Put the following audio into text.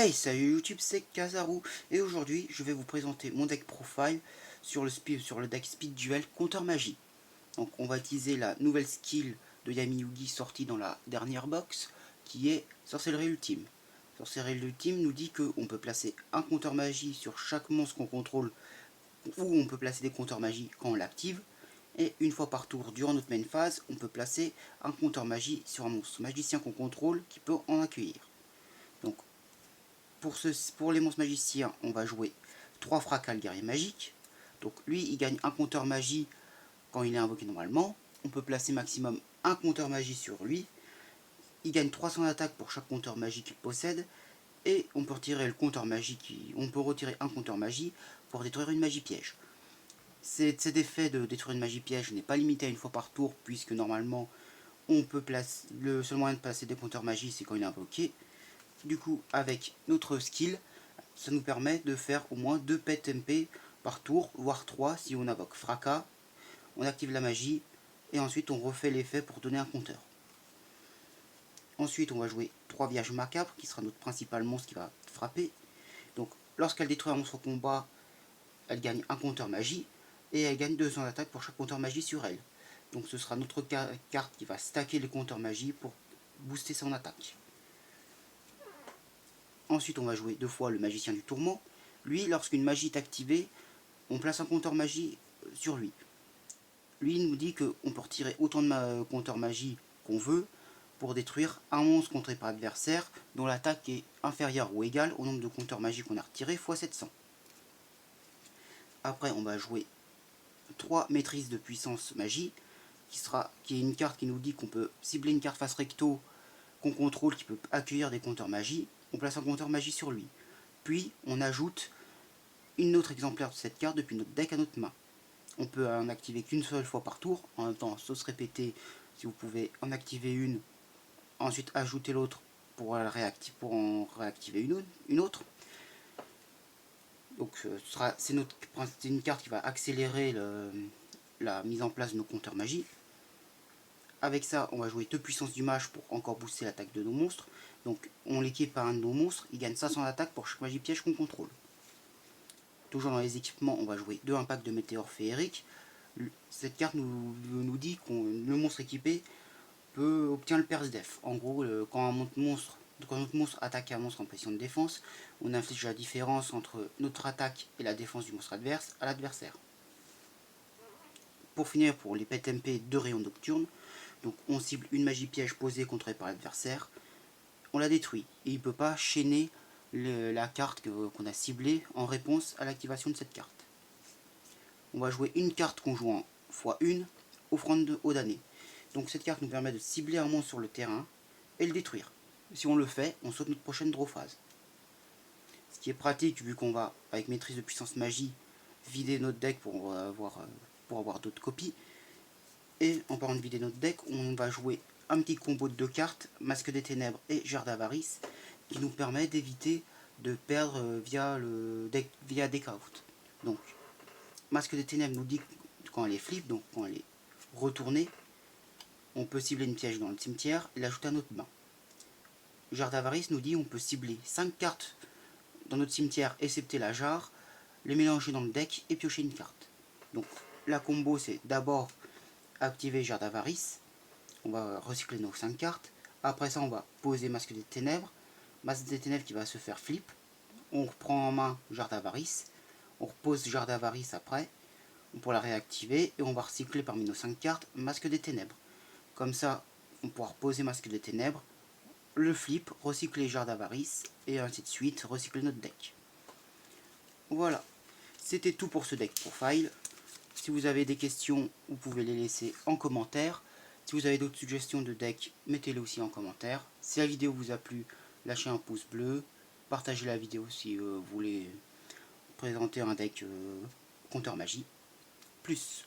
Hey, salut YouTube, c'est Kazaru et aujourd'hui je vais vous présenter mon deck profile sur le deck Speed Duel Compteur Magie. Donc on va utiliser la nouvelle skill de Yami Yugi sortie dans la dernière box qui est Sorcellerie Ultime. Sorcellerie Ultime nous dit qu'on peut placer un compteur magie sur chaque monstre qu'on contrôle ou on peut placer des compteurs magie quand on l'active. Et une fois par tour durant notre main phase, on peut placer un compteur magie sur un monstre magicien qu'on contrôle qui peut en accueillir. Donc pour les monstres magiciens, on va jouer 3 Fracas guerrier magique. Donc lui, il gagne un compteur magie quand il est invoqué normalement. On peut placer maximum un compteur magie sur lui. Il gagne 300 d'attaque pour chaque compteur magie qu'il possède. Et on peut retirer le compteur magie on peut retirer un compteur magie pour détruire une magie piège. Cet effet de détruire une magie piège n'est pas limité à une fois par tour, puisque normalement on peut placer le seul moyen de placer des compteurs magie, c'est quand il est invoqué. Du coup, avec notre skill, ça nous permet de faire au moins 2 pets MP par tour, voire 3 si on invoque Fracas, on active la magie, et ensuite on refait l'effet pour donner un compteur. Ensuite on va jouer 3 Vierges Macabres, qui sera notre principal monstre qui va frapper. Donc lorsqu'elle détruit un monstre au combat, elle gagne un compteur magie, et elle gagne 200 d'attaque pour chaque compteur magie sur elle. Donc ce sera notre carte qui va stacker les compteurs magie pour booster son attaque. Ensuite, on va jouer 2 fois le magicien du tourment. Lui, lorsqu'une magie est activée, on place un compteur magie sur lui. Lui, il nous dit qu'on peut retirer autant de compteurs magie qu'on veut pour détruire un monstre contré par l'adversaire dont l'attaque est inférieure ou égale au nombre de compteurs magie qu'on a retiré x 700. Après, on va jouer 3 maîtrises de puissance magie, qui est une carte qui nous dit qu'on peut cibler une carte face recto qu'on contrôle qui peut accueillir des compteurs magie. On place un compteur magie sur lui. Puis on ajoute une autre exemplaire de cette carte depuis notre deck à notre main. On peut en activer qu'une seule fois par tour, en même temps sauce répétée si vous pouvez en activer une, ensuite ajouter l'autre pour en réactiver une autre. Donc c'est une carte qui va accélérer la mise en place de nos compteurs magie. Avec ça, on va jouer 2 puissances du mage pour encore booster l'attaque de nos monstres. Donc on l'équipe par un de nos monstres, il gagne 500 d'attaque pour chaque magie piège qu'on contrôle. Toujours dans les équipements, on va jouer 2 impacts de météores féeriques. Cette carte nous dit que le monstre équipé obtient le perce-def. En gros, quand notre monstre attaque un monstre en position de défense, on inflige la différence entre notre attaque et la défense du monstre adverse à l'adversaire. Pour finir, pour les pets MP de rayon nocturne, donc on cible une magie piège posée contrée par l'adversaire, on la détruit et il ne peut pas chaîner la carte qu'on a ciblée en réponse à l'activation de cette carte. On va jouer une carte qu'on joue en x1, offrande aux damnés. Donc cette carte nous permet de cibler un monstre sur le terrain et le détruire. Si on le fait, on saute notre prochaine draw phase. Ce qui est pratique vu qu'on va, avec maîtrise de puissance magie, vider notre deck pour avoir d'autres copies. Et en parlant de vider notre deck, on va jouer un petit combo de 2 cartes, Masque des Ténèbres et Gère d'Avarice, qui nous permet d'éviter de perdre via deck out. Donc, Masque des Ténèbres nous dit quand elle est flip, donc quand elle est retournée, on peut cibler une piège dans le cimetière et l'ajouter à notre main. Jarre d'Avarice nous dit on peut cibler 5 cartes dans notre cimetière, excepté la jarre, les mélanger dans le deck et piocher une carte. Donc la combo c'est d'abord activer Jarre d'Avarice, on va recycler nos 5 cartes, après ça on va poser Masque des Ténèbres, Masque des Ténèbres qui va se faire flip, on reprend en main Jarre d'Avarice, on repose Jarre d'Avarice après, pour la réactiver et on va recycler parmi nos 5 cartes Masque des Ténèbres. Comme ça, on pourra reposer Masque des Ténèbres, le flip, recycler Jarre d'Avarice, et ainsi de suite, recycler notre deck. Voilà, c'était tout pour ce deck profile. Si vous avez des questions, vous pouvez les laisser en commentaire. Si vous avez d'autres suggestions de deck, mettez-les aussi en commentaire. Si la vidéo vous a plu, lâchez un pouce bleu. Partagez la vidéo si vous voulez présenter un deck compteur magie. Plus.